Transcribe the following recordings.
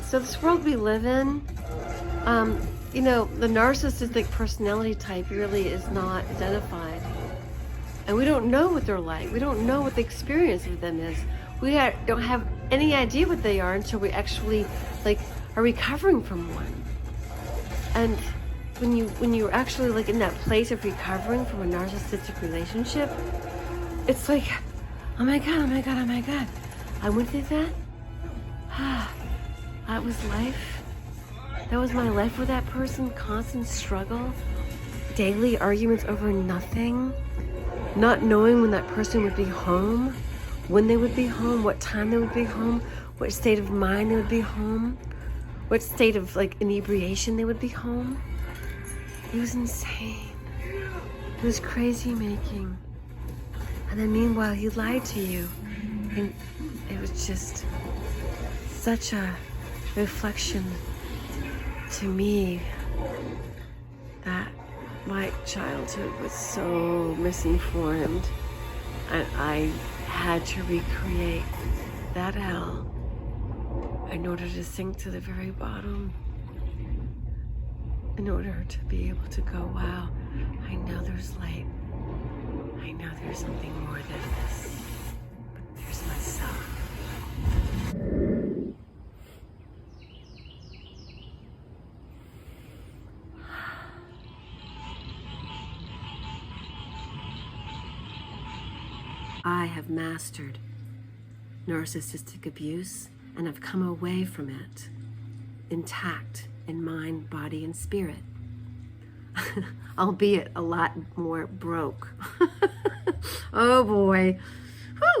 So this world we live in, the narcissistic personality type really is not identified. And we don't know what they're like. We don't know what the experience of them is. We don't have any idea what they are until we actually are recovering from one. And when you're actually in that place of recovering from a narcissistic relationship, it's like, oh my God, oh my God, oh my God. I went through that. That was life. That was my life with that person. Constant struggle, daily arguments over nothing, not knowing when that person would be home, when they would be home, what time they would be home, what state of mind they would be home, what state of inebriation they would be home. It was insane. It was crazy making. And then meanwhile, he lied to you. And it was just such a reflection to me that my childhood was so misinformed, and I had to recreate that hell in order to sink to the very bottom, in order to be able to go, wow, I know there's light. I know there's something more than this, but there's myself. I have mastered narcissistic abuse and have come away from it intact in mind, body, and spirit. Albeit a lot more broke. Oh boy.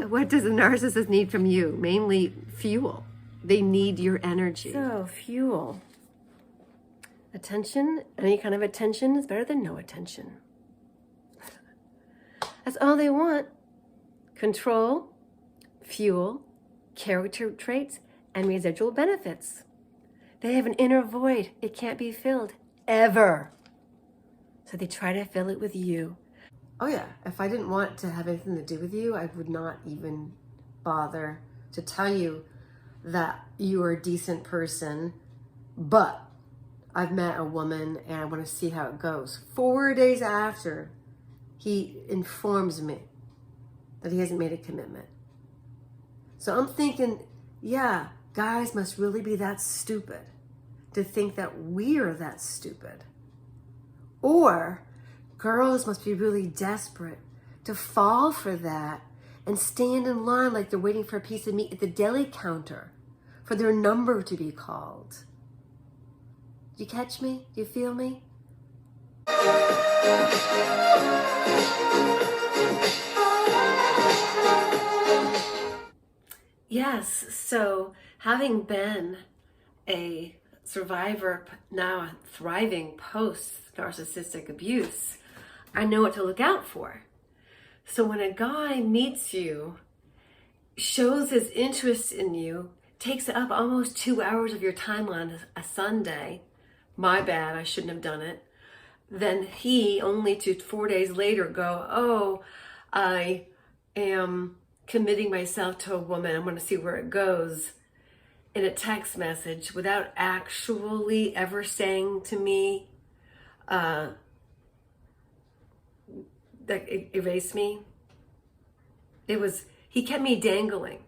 What does a narcissist need from you? Mainly fuel. They need your energy. So, fuel. Attention, any kind of attention is better than no attention. That's all they want. Control, fuel, character traits, and residual benefits. They have an inner void. It can't be filled, ever. So they try to fill it with you. Oh yeah, if I didn't want to have anything to do with you, I would not even bother to tell you that you are a decent person, but I've met a woman and I want to see how it goes. 4 days after, he informs me that he hasn't made a commitment. So I'm thinking, yeah, guys must really be that stupid to think that we're that stupid. Or girls must be really desperate to fall for that and stand in line like they're waiting for a piece of meat at the deli counter for their number to be called. Do you catch me? Do you feel me? Yes, so having been a survivor, now a thriving post-narcissistic abuse, I know what to look out for. So when a guy meets you, shows his interest in you, takes up almost 2 hours of your time on a Sunday, my bad, I shouldn't have done it, then he, only to 4 days later, go, oh, I am committing myself to a woman, I'm going to see where it goes, in a text message without actually ever saying to me, that erase me. He kept me dangling.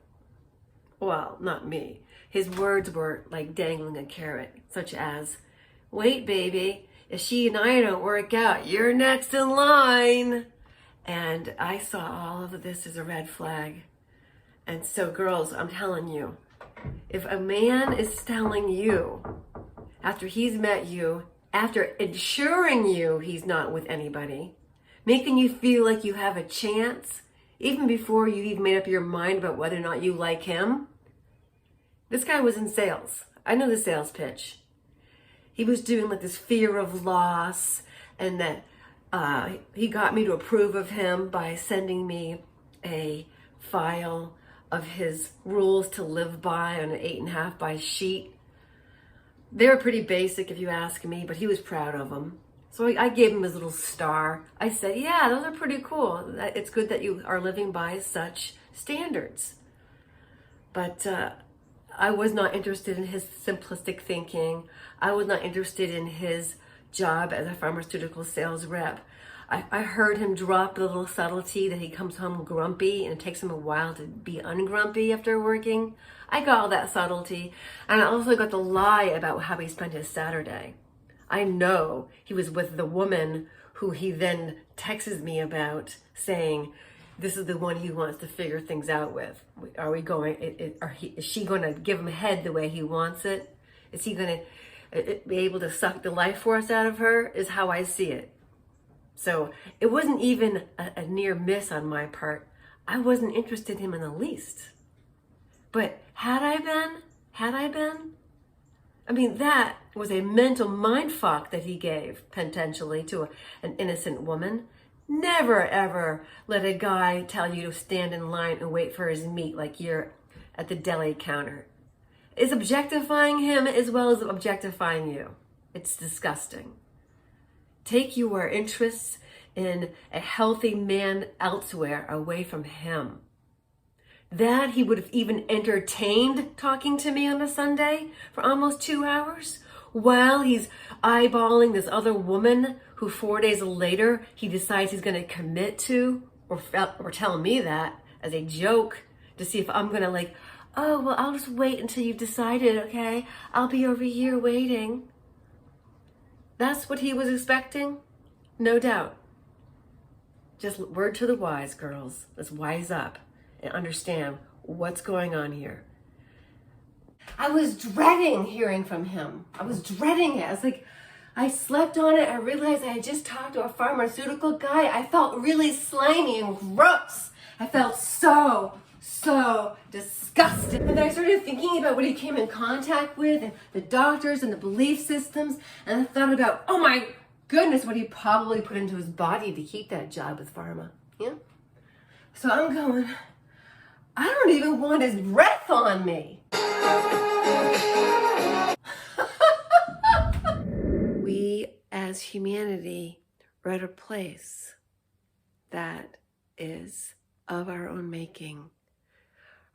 Well, not me. His words were like dangling a carrot, such as, wait, baby, if she and I don't work out, you're next in line. And I saw all of this as a red flag. And so girls, I'm telling you, if a man is telling you, after he's met you, after ensuring you he's not with anybody, making you feel like you have a chance, even before you even made up your mind about whether or not you like him, this guy was in sales. I know the sales pitch. He was doing this fear of loss, and that he got me to approve of him by sending me a file of his rules to live by on an 8.5 by sheet. They were pretty basic if you ask me, but he was proud of them. So I gave him his little star. I said, yeah, those are pretty cool. It's good that you are living by such standards. But I was not interested in his simplistic thinking. I was not interested in his job as a pharmaceutical sales rep. I heard him drop the little subtlety that he comes home grumpy and it takes him a while to be ungrumpy after working. I got all that subtlety. And I also got the lie about how he spent his Saturday. I know he was with the woman who he then texts me about saying, this is the one he wants to figure things out with. Are we going, is she going to give him head the way he wants it? Is he going to be able to suck the life force out of her? Is how I see it. So it wasn't even a near miss on my part. I wasn't interested in him in the least. But had I been, I mean, that was a mental mindfuck that he gave potentially to an innocent woman. Never ever let a guy tell you to stand in line and wait for his meat like you're at the deli counter. It's objectifying him as well as objectifying you. It's disgusting. Take your interests in a healthy man elsewhere away from him. That he would have even entertained talking to me on a Sunday for almost 2 hours while he's eyeballing this other woman who 4 days later he decides he's going to commit to or tell me that as a joke to see if I'm going to like, oh, well, I'll just wait until you've decided, okay? I'll be over here waiting. That's what he was expecting? No doubt. Just word to the wise, girls. Let's wise up and understand what's going on here. I was dreading hearing from him. I was dreading it. I was like, I slept on it. I realized I had just talked to a pharmaceutical guy. I felt really slimy and gross. I felt so disgusted. And then I started thinking about what he came in contact with and the doctors and the belief systems. And I thought about, oh my goodness, what he probably put into his body to keep that job with pharma. Yeah. So I'm going, I don't even want his breath on me. We as humanity are at a place that is of our own making.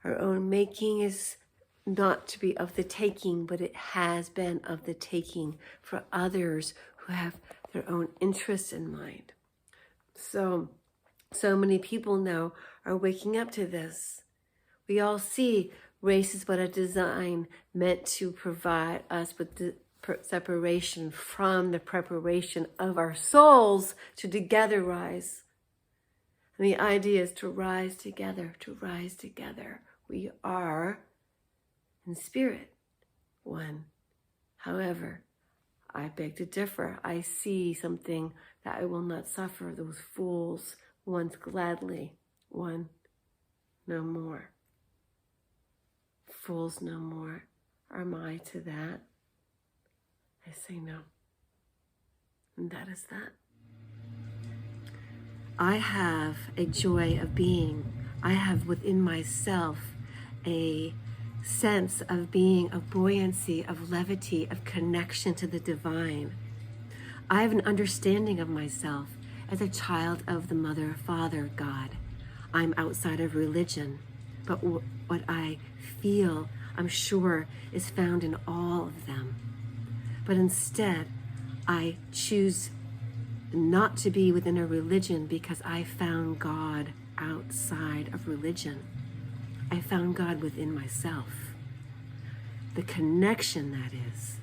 Our own making is not to be of the taking, but it has been of the taking for others who have their own interests in mind. So many people now are waking up to this. We all see race is but a design meant to provide us with the separation from the preparation of our souls to together rise. And the idea is to rise together, to rise together. We are, in spirit, one. However, I beg to differ. I see something that I will not suffer those fools once gladly. One, no more. Fools no more. Am I to that? I say no. And that is that. I have a joy of being. I have within myself a sense of being, of buoyancy, of levity, of connection to the divine. I have an understanding of myself as a child of the Mother, Father, God. I'm outside of religion, but what I feel, I'm sure, is found in all of them. But instead, I choose not to be within a religion because I found God outside of religion. I found God within myself. The connection, that is,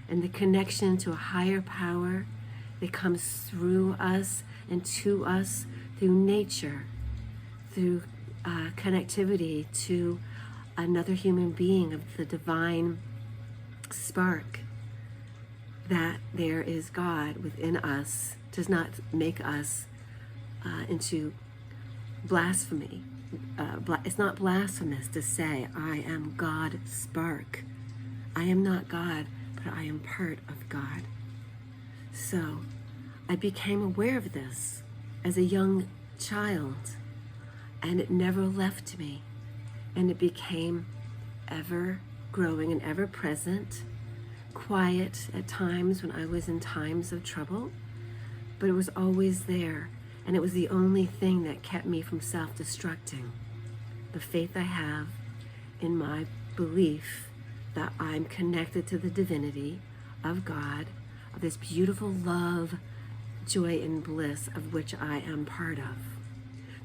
and the connection to a higher power that comes through us and to us through nature, through connectivity to another human being of the divine spark, that there is God within us, does not make us into blasphemy. It's not blasphemous to say, I am God spark. I am not God, but I am part of God. So I became aware of this as a young child, and it never left me. And it became ever growing and ever present, quiet at times when I was in times of trouble, but it was always there. And it was the only thing that kept me from self-destructing. The faith I have in my belief that I'm connected to the divinity of God, of this beautiful love, joy, and bliss of which I am part of.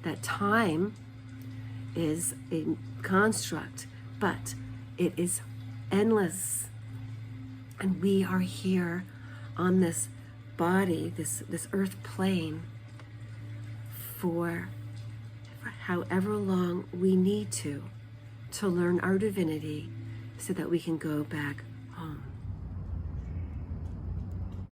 That time is a construct, but it is endless. And we are here on this body, this earth plane, for however long we need to learn our divinity so that we can go back